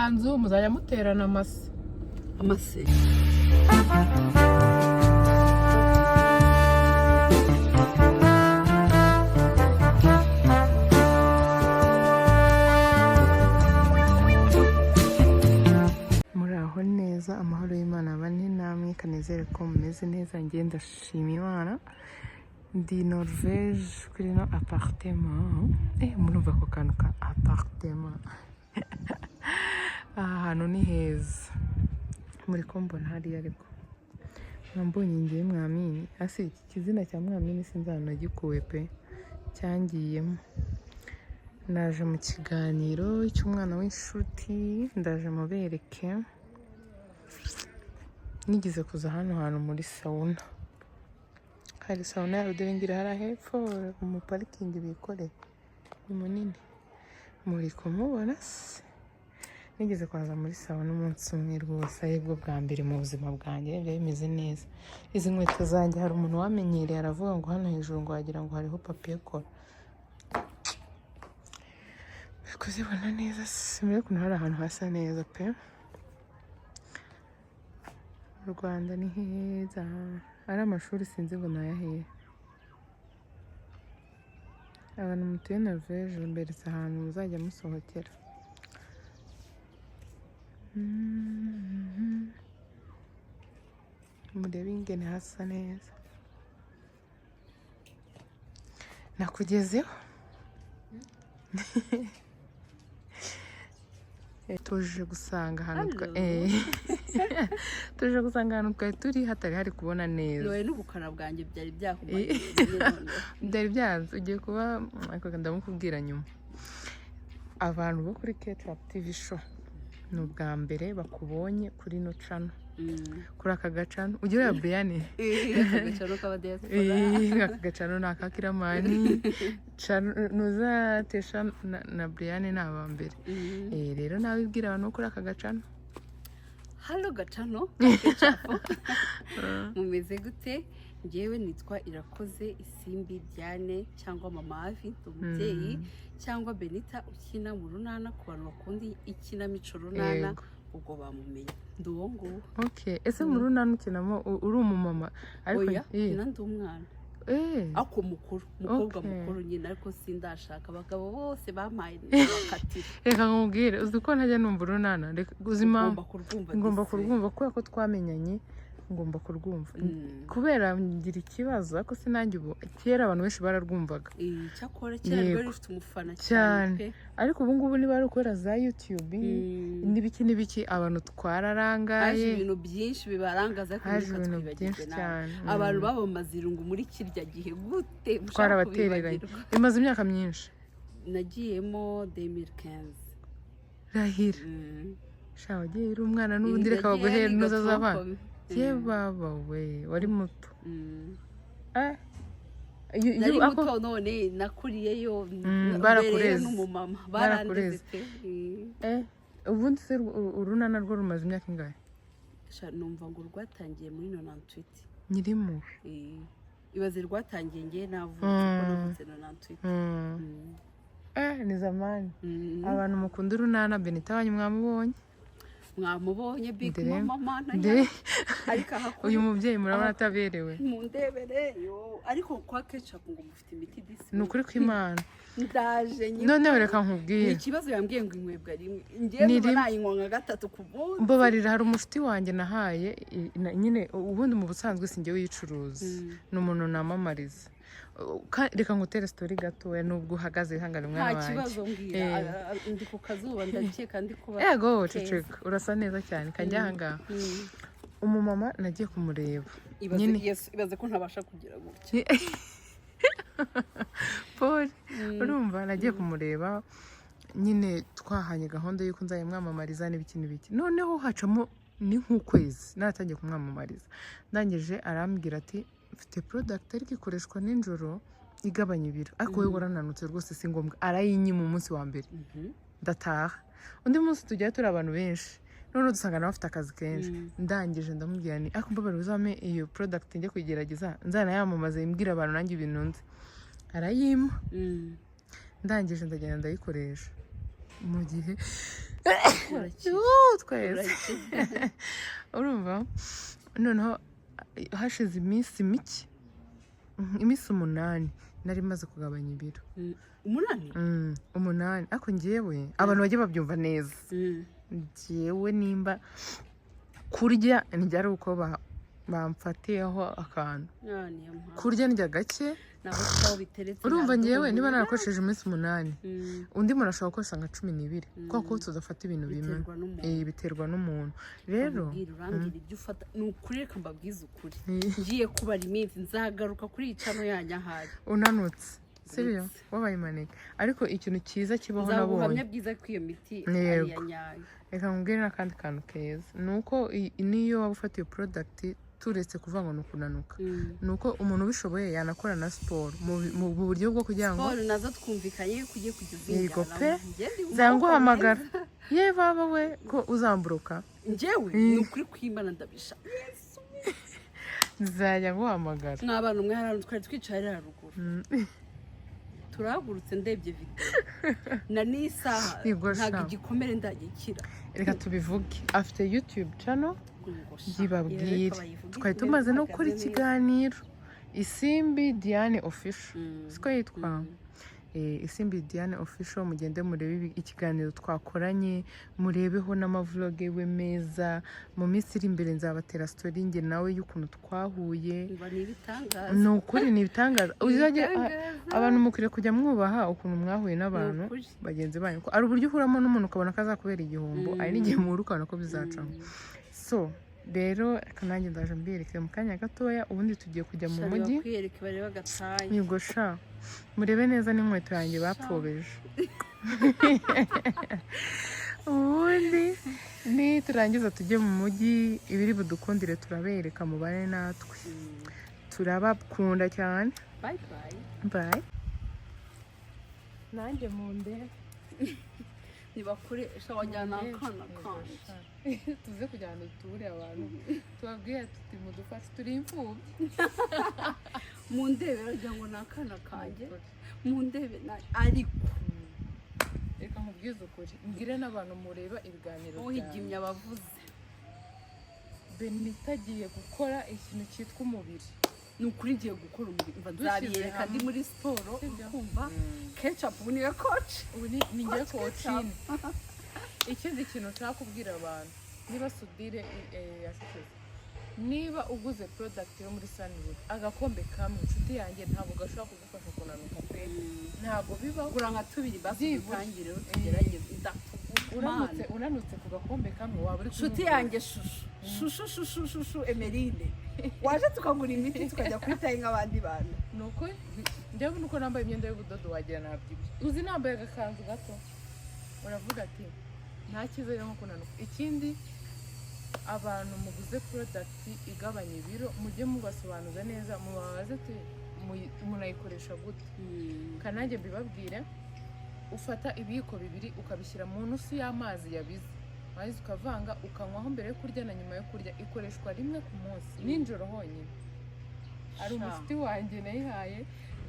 ikanzu muzajya muterana amase muraho neza amahoro y'Imana abane namwe kanezere ko mumeze neza ngenda ndashima Imana ndi Norvège kuri no appartement murumva ko kantu ka appartement ahantu ni heza muri ko mbona hariya ariko mbonye ngiye Mwamini hasi iki kizina cya Mwamini sinzanagikuwe pe cyangiyemo naje mu kiganiro cy'umwana w'inshuti ndaje mubereke nigeze kuza hano hantu muri sauna hari sauna ya Ruderengira hara hepfo mu parking bikoreye ni munini muri kumubona se nigeze kwaza muri sauna umunsi umwe rwose aribwo bwa mbere mu buzima bwanjye byari bimeze neza izi nkweto zanjye hari umuntu wamenyereye aravuga ngo hano hejuru ngo wagira ngo hariho papier kora kuzibona neza simere kuntu hari ahantu hasa neza pe mu Rwanda ni heza ari amashuri sinzi ngo nayahiye abantu mutuye Norvège mberetse ahantu muzajya musohokera murebe ingene hasa neza nakugezeho tuje gusanga ahantu tuje gusanga ahantu twari turi hatari hari kubona neza yowe n'ubukana bwanjye byari byakumanye byari byanze ugiye kuba ariko ndamukubwira nyuma abantu bo kuri Ketchup TV show ni ubwa mbere bakubonye kuri no channel kuri aka gacano ugira ya Brian agacano k'abadiaspora aka gacano nakakiramani nuzatesha na Brian naba mbere rero nawe ibwira abantu kuri aka gacano Halo gacano mumeze gute ngewe nitwa Irakoze Isimbi Diane cyangwa Mama Avi umubyeyi cyangwa Benita ukina mu runana ku bantu bakunda ikinamico runana ubwo bamumenye nduwo nguwo ese mu runana ukinamo uri umumama ariko ndi umwana ako umukobwa mukuru nyine ariko sindashaka abagabo bose bamaye bakatira reka nkubwire uzi ko ntajya numva urunana uzima ngomba kurwumva kubera ko twamenyanye ngomba kurwumva kubera ngira ikibazo ariko sinanjye ubu kera abantu benshi bararwumvaga cyakora kera rwari rufite umufana cyane ariko ubu ngubu niba ari ukorera za YouTube n'ibiki abantu twararangaye haje ibintu byinshi bibarangaza ariko twibagirwe nawe abantu babamaze irungu muri kirya gihe gute twarabatereranye bimaze imyaka myinshi nagiyemo 2015 rahira shaho giye uri umwana n'ubundi reka baguhere n'uzazabana ye baba we wari muto nari muto none nakuriyeyo barakureze n'umumama barandeze ubundi se urunana rwo rumaze imyaka ingahe numva ngo rwatangiye muri 98 nyirimo ibaze rwatangiye ngiye navutse 98 ni zamani abantu mukunda urunana Benita wanyu mwamubonye big mama ariko uyu mubyeyi murabona ataberewe mundebere ariko kwa Ketchup ngo mufite imiti disi ni ukuri kw'Imana ndaje nyine none reka nkubwire ikibazo yambwiye ngo inkwebwa rimwe ngiye nayinywa nka gatatu ku munsi mbabarira hari umufuti wanjye nahaye nyine ubundi mu busanzwe sinjye wicuruza ni umuntu namamariza reka ngutere story gatoya nubwo uhagaze ihangana umwana wanjye nta kibazo mbwira ndi ku kazuba ndakeka ndi kuba yego ceceka urasa neza cyane kajya ahangaha umumama nagiye kumureba ibaze ko ntabasha kugira gutya Paul urumva nagiye kumureba nyine twahanye gahunda y'uko nzayimwamamariza n'ibiki noneho hacamo ni nk'ukwezi natangiye kumwamamariza ndangije arambwira ati mfite product ariko ikoreshwa n'injoro igabanya ibiro ariko wowe warananutse rwose si ngombwa arayinyima umunsi wa mbere ndataha undi munsi tujya turi abantu benshi none dusanga nawe afite akazi kenshi ndangije ndamubwira ni ariko mbabara uzame iyo product njye kuyigerageza nzanayamamaza imbwira abantu nanjye ibintu nzi arayima ndangije ndagenda ndayikoresha mu gihe twese urumva noneho hashize iminsi mike iminsi 8 nari maze kugabanya ibiro 8 ariko njyewe abantu bajye babyumva neza njyewe nimba kurya ntibyari uko bamfatiyeho akantu kurya ndya gake urumva njyewe niba narakoresheje iminsi 8 undi muntu ashobora gukoresha nka 12 kuko tudafata ibintu bimwe biterwa n'umuntu rero ni ukuri reka mbabwize ukuri ngiye kubara iminsi nzagaruka kuri icano yanyahari unanutse siriyo wabaye maneke ariko ikintu cyiza kibaho nabonye nzabuhamya bwiza ko iyo miti ari ya nyayo reka nkubwire n'akandi kantu keza ni uko niyo waba ufata iyo product turetse kuvuga ngo ni ukunanuka ni uko umuntu ubishoboye yanakora na siporo mu buryo bwo kugira ngo siporo nazo twumvikanye ko ugiye kugeza yego pe nzaguhamagara ye baba we ko uzamburuka njyewe ni ukuri kwimana ndabisha nzajya nguhamagara n'abantu umwe hari twari twicaye ari haruguru turahagurutse ndebye video na n'isaha ntabwo igikomere ndagikira reka tubivuge afite YouTube channel yibabwire twari tumaze no gukora ikiganiro Isimbi Diane Official siko yitwa Isimbi Diane Official mugende murebe ikiganiro twakoranye murebeho n'amavlog we meza mu minsi iri imbere nzabatera story nge nawe y'ukuntu twahuye ni ukuri ni ibitangaza uzajye abantu mukire kujya mwubaha ukuntu mwahuye n'abantu bagenzi banyu ko ari uburyo uhuramo n'umuntu ukabona ko azakubera igihombo ari n'igihe muhura ukabona ko bizacamo so rero kanange ndaje mbireke mu kanya gatoya ubundi tugiye kujya mu mujyi yego sha murebe neza n'inkweto yanjye bapfobeje ubundi ni turangiza tujye mu mujyi ibiri budukundire turabereka mubare natwe turabakunda cyane bye nanjye mu ndebe nibakoresha wajyana akana kanje tuze kujyana duture abantu tubabwire tuti mudufashe turi imfubyi mu ndebe rajya ngo nakana kanje mu ndebe ariko reka nkubwize ukuri mbwire n'abantu mureba ibiganiro uhigimye abavuze Benita agiye gukora ikintu cyitwa umubiri ni ukuri ngiye gukora umubiri nzabiyereka ndi muri siporo ukumva ketchup ubu niyo coach ubu ni ngiye coachine ikindi kintu nshaka kubwira abantu niba sudire yashyize niba uguze product yo muri Sunwood agakombe kamwe inshuti yanjye ntabwo gashobora kugufasha kunanuka pe ntabwo biba gura nka 2 basi bitangire tugerageze uramutse unanutse ku gakombe kamwe waba uri inshuti yanjye shushu Emeline waje tukagura imiti tukajya kwitaye nk'abandi bantu nuko njyewe nuko nambaye imyenda y'ubudodo wagira nabyibye uzi nambaye agakanzu gato uravuga ati nta cyiza yo kunanuka ikindi abantu muguze product igabanya ibiro mujye mubasobanuza neza mubabaze ati munayikoresha gute kanange mbibabwire ufata ibiyiko 2 ukabishyira mu nusu y'amazi yabize maze ukavanga ukanywaho mbere yo kurya na nyuma yo kurya ikoreshwa rimwe ku munsi ninjoro honyine ari umusiti wanjye nayihaye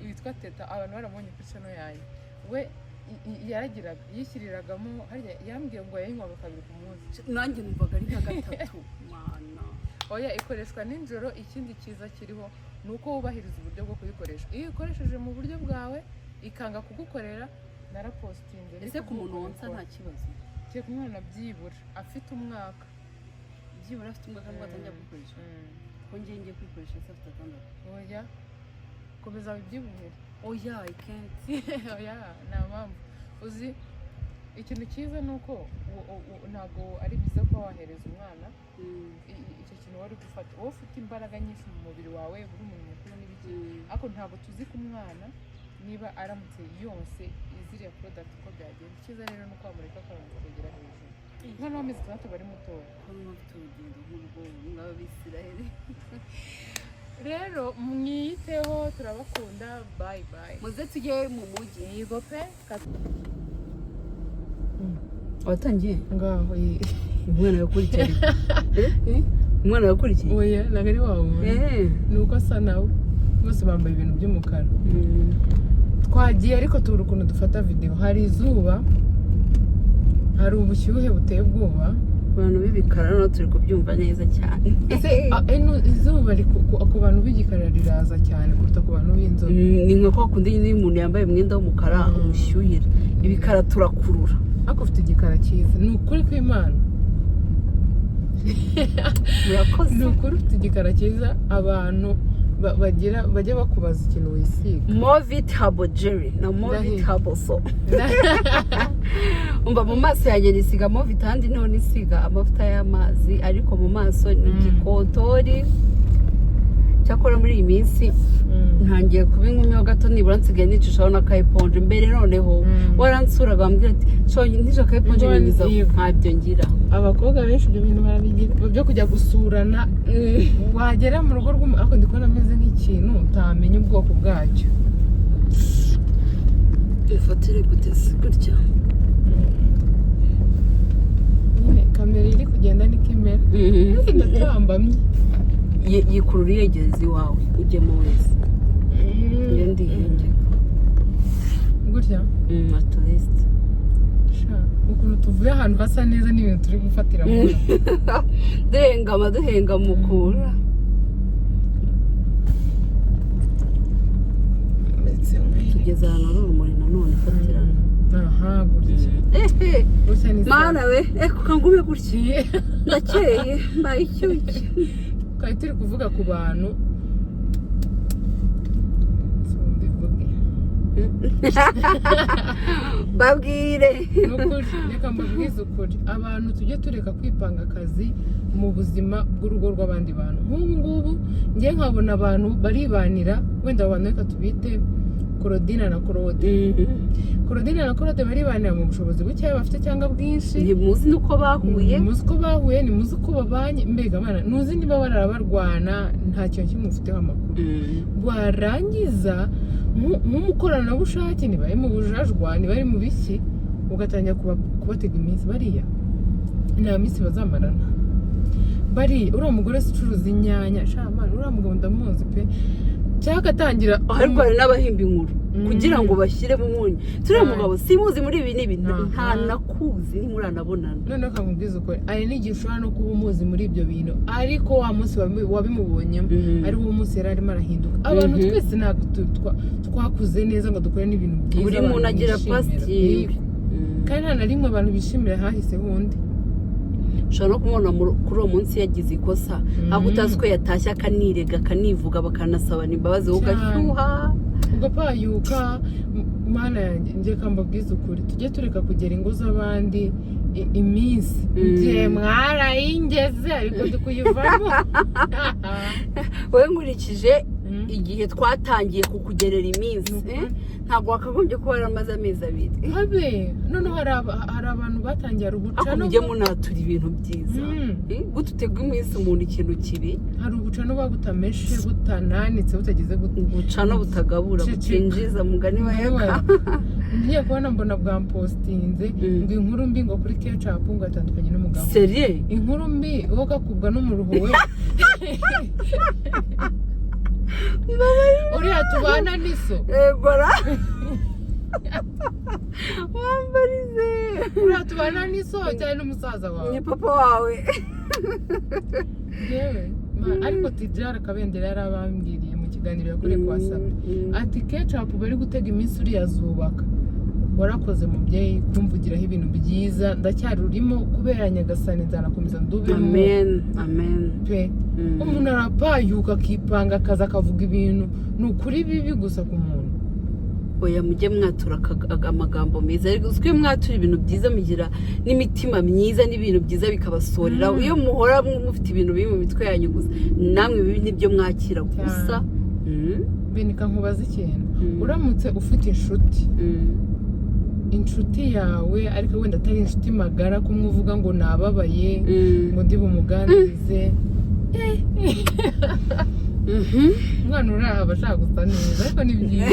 witwa Teta abantu baramubonye kuri channel yanjye we yaragiraga yishyiriragamo harya yambwiye ngo yayinywaga 2 ku munsi nanjye numvaga ari nka 3 mwana oya ikoreshwa ninjoro ikindi cyiza kiriho nuko wubahiriza uburyo bwo kuyikoresha iyo ukoresheje mu buryo bwawe ikanga kugukorera narapostinze ese ku muntu wonsa nta kibazo cyo kumwana byibura afite umwaka byibura afite umwaka ngo atangiye gukoresha ko ngiye kwikoresha afite atandatu oya komeza bibyibuhira oya I can't oya nta mpamvu uzi ikintu cyiza nuko ntabwo ari byiza ko wahereza umwana icyo kintu wari gufata wowe ufite imbaraga nyinshi mu mubiri wawe buri umuntu mukuru n'ibiki ariko ntabwo tuzi ku mwana niba aramutse yose iziriya product uko byagenda icyiza rero nuko wamureka akabanza kugera hejuru umwana w'amezi 6 bari mutoya ko n'ufite urugendo nk'urwo nk'abisiraheli rero mwiyiteho turabakunda bye bye muze tujye mu mujyi yego pe watangiye ngaho umwana yakurikiye umwana yakurikiye oya nagari wawe nuko asa nawe bose bambaye ibintu by'umukara twagiye ariko tubura ukuntu dufata video hari izuba hari ubushyuhe buteye ubwoba. Abantu b'ibikara no turi kubyumva neza cyane. Izuba ku bantu b'igikara riraza cyane kuruta ku bantu b'inzobe. Ni nka kwa kundi nyine umuntu yambaye umwenda w'umukara umushyuhira. Ibikara turakurura. Ariko ufite igikara cyiza. Ni ukuri kw'Imana. Murakoze. Ni ukuri ufite igikara cyiza abantu bajya bakubaza ikintu wisiga. Movit Habo Jerry na Movit Habo so. Umva mu maso yanjye nisiga Movit handi none isiga amavuta y'amazi ariko mu maso ni igikotori. Cyakora muri iyi minsi ntangiye kuba inkumi ho gato nibura nsigaye nicishaho n'akayiponje mbere noneho waransuraga bambwira ati cyo ntije akayiponje neza ntabyo ngira. Abakobwa benshi ibyo bintu barabigira byo kujya gusurana wagera mu rugo ariko ndikubona ameze nk'ikintu utamenya ubwoko bwacyo. Ifatire gutese gutya kamera iri kugenda n'ikimera ndatambamye yikurura yegeze iwawe ujye mu wese iyo ndihenge gutya aturisite ukuntu tuvuye ahantu hasa neza n'ibintu turi gufatira mu duhengama mukura tugeze ahantu hari urumuri nanone fatirana. Aha gutya mana we kukangume gutya ndakeye mbaye icyuki. Twari turi kuvuga ku bantu babwire reka mbabwize ukuri abantu tujye tureka kwipanga akazi mu buzima bw'urugo rw'abandi bantu. nk'ubu ngubu njye nkabona abantu baribanira wenda abantu reka tubite Claudine na Claude. Claudine na Claude baribanira mu bushobozi buke bafite cyangwa bwinshi. Ntimuzi nuko bahuye. Muzi ko bahuye ntimuzi ko babanye mbega mana nuzi niba bararbarwana nta kintu kimwe ufiteho amakuru. Warangiza nk'umukoranabushake niba ari mu bujajwa niba ari mu biki ugatangira kubatega iminsi bariya nta minsi bazamarana. Bari uriya mugore ucuruza inyanya shamana uriya mugabo ndamuzi pe cyangwa atangira ariko hari n'abahimba inkuru kugira ngo bashyire mu munyu. Turiya mugabo simuzi muri ibi n'ibi nta nakuzi ntimuranabonana. Noneho kamubwiza ukuri ari n'igihe ushobora no kuba umuzi muri ibyo bintu ariko wa munsi wabimubonyemo ari wo munsi yari arimo arahinduka. Abantu twese ntabwo twakuze neza ngo dukore n'ibintu byiza. Buri muntu agira pasiteri kandi nta na rimwe abantu bishimira hahise hundi. ushobora no kumubona kuri uwo munsi yagize ikosa aho utazi ko yatashye akanirega akanivuga bakanasabana imbabazi ugashyuha ugapayuka. Mana yanjye njye kambabwiza ukuri tujye tureka kugera ingo z'abandi iminsi njye mwarayingeze ariko dukuyivamo. wowe nkurikije igihe twatangiye kukugerera iminsi ntabwo wakagombye kuba waramaze amezi abiri. habe noneho hari abantu batangiye ubucano ako mujye munatura ibintu byiza gute utegwa iminsi umuntu ikintu kibi. hari ubucano babutameshe butananitse butageze ubucano butagabura butinjiza mugani wa yaka. ngiye kubona mbona bwampostinze ngo inkuru mbi ngo kuri ketchup ngo atandukanye n'umugabo. Seriye inkuru mbi wo gakubwa n'umuruho we uriya tubana n'iso egora wambarize uriya tubana n'iso cyane n'umusaza wawe ni papa wawe yewe ariko Tidjara Kabendera yarabambwiriye mu kiganiro yakoreye kwa Sabe ati ketchup bari gutega iminsi uriya zubaka. Warakoze mubyeyi kumvugiraho ibintu byiza ndacyari urimo kubera Nyagasani nzanakomeza ndubemo. Amen amen pe umuntu arapayuka akipanga akaza akavuga ibintu ni ukuri bibi gusa ku muntu. oya mujye mwatura amagambo meza ariko uzwi mwatura ibintu byiza mugira n'imitima myiza n'ibintu byiza bikabasorera. iyo muhora mufite ibintu biri mu mitwe yanyu gusa namwe bibi nibyo mwakira gusa. Benika nkubaza ikintu uramutse ufite inshuti yawe ariko wenda atari inshuti magara kumwe uvuga ngo nababaye ngo ndi bumuganirize umwana uraha bashaka gusa neza ariko ni byiza.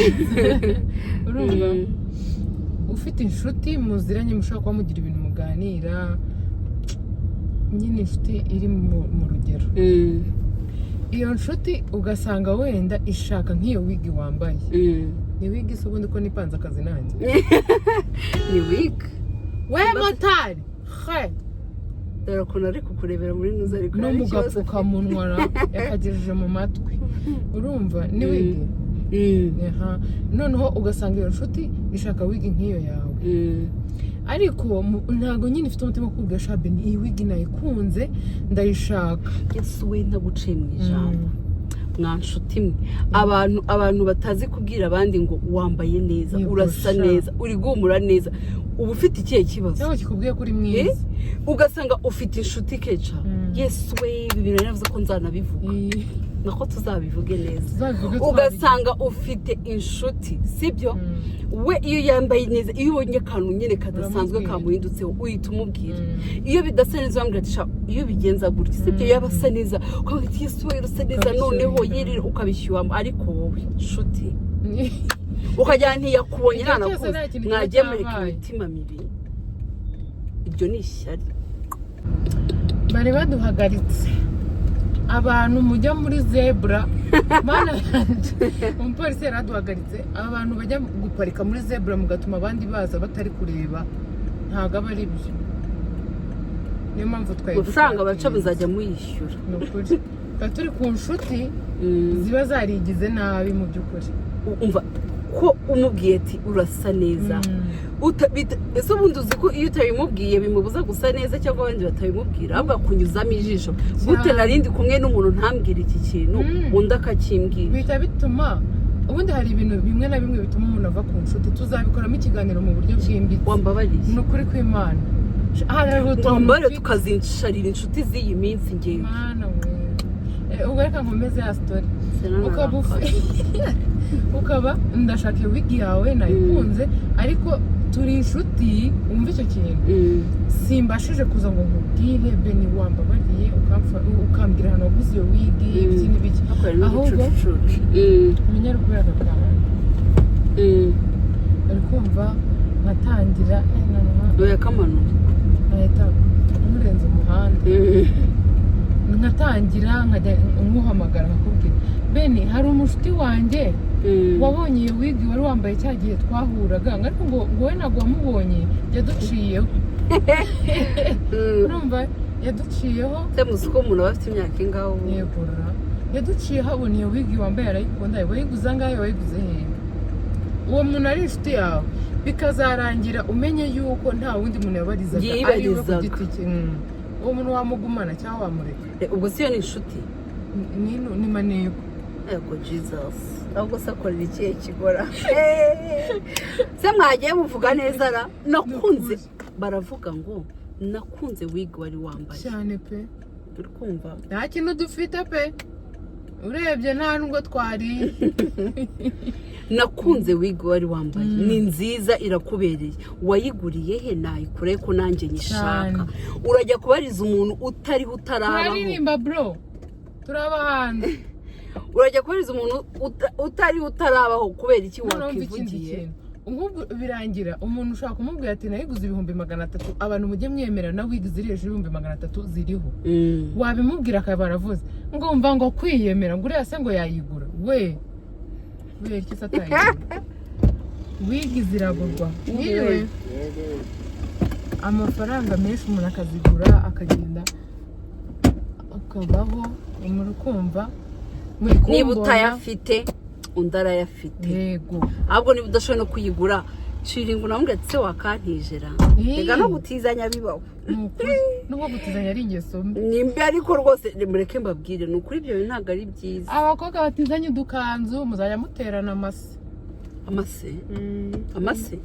urumva ufite inshuti muziranye mushobora kuba mugira ibintu muganira nyine inshuti iri mu rugero. iyo nshuti ugasanga wenda ishaka nk'iyo wigi wambaye ni wigi se ubundi ko nipanze akazi nanjye ni wigi we motari he dore ukuntu ari kukurebera muri nuza ariko no mu gapfukamunwa yakagejeje mu matwi urumva ni wigi noneho ugasanga iyo nshuti ishaka wigi nk'iyo yawe ariko ntago nyine ifite umutima kubwira shabe ni iyi wigi nayikunze ndayishaka Yesu we ntaguciye mu ijambo mwanshuti mwe abantu batazi kubwira abandi ngo wambaye neza urasa neza uri guhumura neza uba ufite ikihe kibazo cyangwa kikubwiye kuri mwiza ugasanga ufite inshuti keca Yesu we ibi bintu navuze ko nzanabivuga nako tuzabivuge neza ugasanga ufite inshuti sibyo we iyo yambaye neza iyo ubonye akantu nyine kadasanzwe kamuhindutseho uhita umubwira iyo bidasa neza wambwira ati iyo bigenza gutya sibyo yaba asa neza ukavuga ati Yesu we usa neza noneho yirira ukabishyuhamo ariko wowe inshuti ukajya ntiyakubonye nanakuze mwagiye mureka imitima mibi ibyo ni ishyari bari baduhagaritse abantu mujya muri zebra mana umupolisi yaraduhagaritse abantu bajya guparika muri zebra mugatuma abandi baza batari kureba ntago aba ari byo niyo mpamvu twaye amafaranga baca muzajya muyishyura nukuri turi ku nshuti ziba zarigize nabi mu by'ukuri umva ko umubwiye ati urasa neza ese ubundi uzi ko iyo utabimubwiye bimubuza gusa neza cyangwa abandi batabimubwira ahubwo akunyuzamo ijisho gute narindi kumwe n'umuntu ntambwire iki kintu undi akakimbwira bihita bituma ubundi hari ibintu bimwe na bimwe bituma umuntu ava ku nshuti tuzabikoramo ikiganiro mu buryo bwimbitse wambabariye ni ukuri kw'Imana wambare tukazinsharira inshuti z'iyi minsi ngewe Mana we ubwo reka nkomeze ya story ukaba ndashaka iyo wigi yawe nayikunze ariko turi inshuti umva icyo kintu simbashije kuza ngo nkubwire Beni wambabariye ukambwira hano waguze iyo wigi ibiki n'ibiki ahubwo menya ari kubera agakanda bari kumva nkatangira doya kamano ahita umurenze umuhanda nkatangira nkajya umuhamagara nkakubwira Beni hari umushuti wanjye wabonye iyo wigi wari wambaye cya gihe twahuraga ariko ngo wowe ntabwo wamubonye yaduciyeho urumva yaduciyeho se muzi ko umuntu aba afite imyaka ingaho yegura yaduciyeho abona iyo wigi wambaye arayikunda wayiguze angahe wayiguze hehe uwo muntu ari inshuti yawe bikazarangira umenye yuko nta wundi muntu yabarizaga ari we ku giti cye uwo muntu wamugumana cyangwa wamureka ubwo siyo ni inshuti ni maneko yego Jesus ahubwo se akorera ikihe kigora se mwagiye muvuga neza ra nakunze baravuga ngo nakunze wigi wari wambaye cyane pe uri kumva nta kintu dufite pe urebye nta nubwo twari nakunze wigi wari wambaye ni nziza irakubereye wayiguriye he nayikure ko nanjye nyishaka urajya kubariza umuntu utariho utarabaho turaririmba bro turaba hanze urajya kubariza umuntu utariho utarabaho kubera iki wakivugiye nk'ubwo birangira umuntu ushaka kumubwira ati nayiguze 300 abantu mujye mwemera na wigi ziri hejuru 300 ziriho wabimubwira akaba baravuze ngo umva ngo kwiyemera ngo uriya se ngo yayigura we iki satayigura wigi ziragurwa niwe amafaranga menshi umuntu akazigura akagenda akabaho umuntu kumva niba utayafite undi arayafite yego ahubwo niba udashobora no kuyigura shiringo namubwira ati se wakantijera reka no gutizanya bibaho nubwo gutizanya ari ingeso mbi nimbi ariko rwose mureke mbabwire ni ukuri ibyo bintu ntabwo ari byiza abakobwa batizanye udukanzu muzajya muterana amase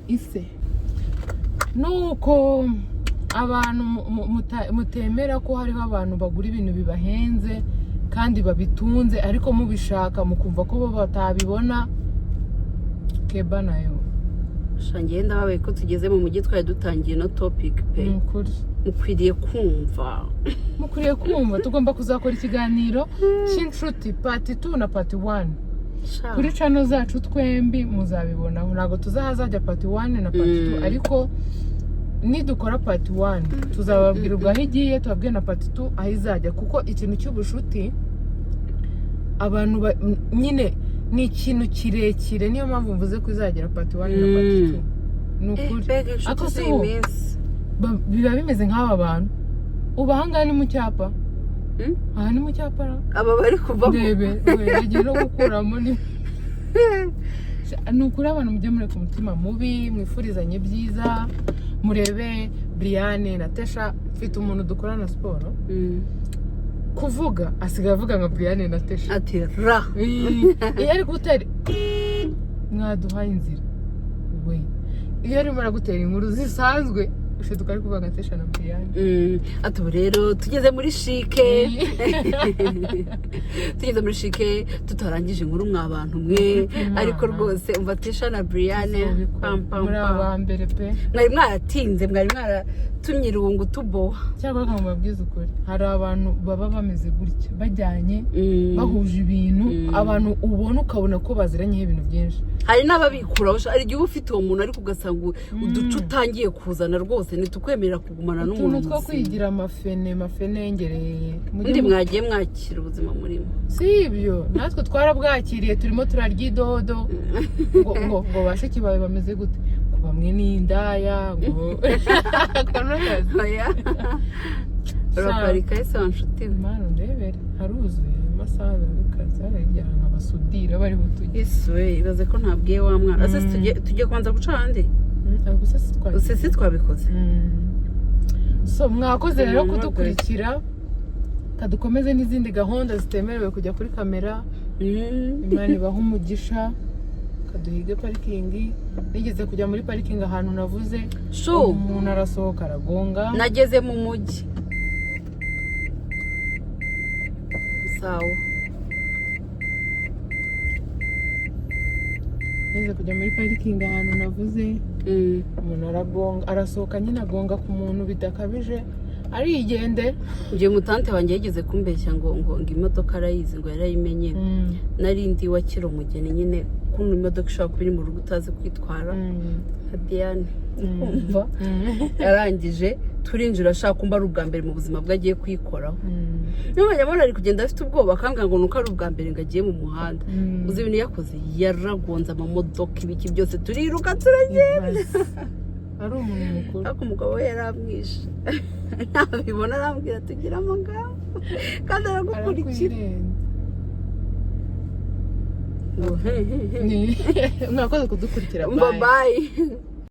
ise nuko abantu mutemera ko hariho abantu bagura ibintu bibahenze kandi babitunze ariko mubishaka mukumva ko bo batabibona keba nayo shangiye ndababaye ko tugeze mu mujyi twari dutangiye no topic pe mukwiriye kumva tugomba kuzakora ikiganiro cy'inshuti part 2 na part 1 kuri channel zacu twembi muzabibona ntabwo tuzahazajya part 1 na part 2 ariko nidukora part 1 tuzababwira ubwaho igiye tubabwiye na part 2 aho izajya kuko ikintu cy'ubushuti abantu nyine ni ikintu kirekire niyo mpamvu mvuze ko izagera part 1 na part 2 nukuri biba bimeze nk'aba bantu ubu ahangaha ni mu cyapa aha ni mu cyapa aba bari kuvamo ndebe bagiye no gukuramo ni ukuri abantu mujye mureka umutima mubi mwifurizanye byiza murebe Briane na Tesha mfite umuntu dukorana siporo kuvuga asigaye avuga nka Briane na Tesha ati ra iyo ari gutera mwaduhaye inzira we iyo arimo aragutera inkuru zisanzwe ushiduka ari kuvuga nka Tesha na Briane ati rero tugeze muri shike tugeze muri shike tutarangije inkuru mwa bantu mwe ariko rwose umva Tesha na Briane muri aba mbere pe mwari mwaratinze mwari mwaratumye irungu tuboha cyangwa nka mubabwiza ukuri hari abantu baba bameze gutya bajyanye bahuje ibintu abantu ubona ukabona ko baziranyeho ibintu byinshi hari n'ababikuraho hari igihe ufite uwo muntu ariko ugasanga uduce utangiye kuzana rwose ntitukwemerera kugumana n'umuntu utuntu two kwigira amafenengereye undi mwagiye mwakira ubuzima murimo si ibyo natwe twarabwakiriye turimo turarya idodo ngo bashiki bawe bameze gute ku bamwe n'indaya ngo uraparika ese wa nshuti we mwana ndebere haruzuye amasaha bikaza harya nk'abasudira bariho tujye yesuwe ibaze ko ntabwiye wa mwana ase tujye kubanza guca ahandi si twabikoze so mwakoze rero kudukurikira kadukomeze n'izindi gahunda zitemerewe kujya kuri kamera Imana ibaha umugisha kaduhige parikingi nigeze kujya muri parikingi ahantu navuze umuntu arasohoka aragonga nageze mu mujyi sawa nigeze kujya muri parikingi ahantu navuze umuntu arasohoka nyine agonga ku muntu bidakabije arigende ugiye mutante wanjye yigeze kumbeshya ngo imodoka arayizi ngo yarayimenye narindi wa Kiromugeni nyine kuntu imodoka ishobora kuba iri mu rugo utazi kwitwara nka Diane kumva yarangije turinjira ashaka kumba ari ubwa mbere mu buzima bwe agiye kuyikoraho niyo banyamara ari kugenda afite ubwoba akambwira ngo nuko ari ubwa mbere ngo agiye mu muhanda uzi ibintu yakoze yaragonze amamodoka ibiki byose turiruka turagenda ari umuntu mukuru ariko umugabo we yaramwishe ntabibona arambwira tugira amagambo kandi aragukurikira mwakoze kudukurikira bye bye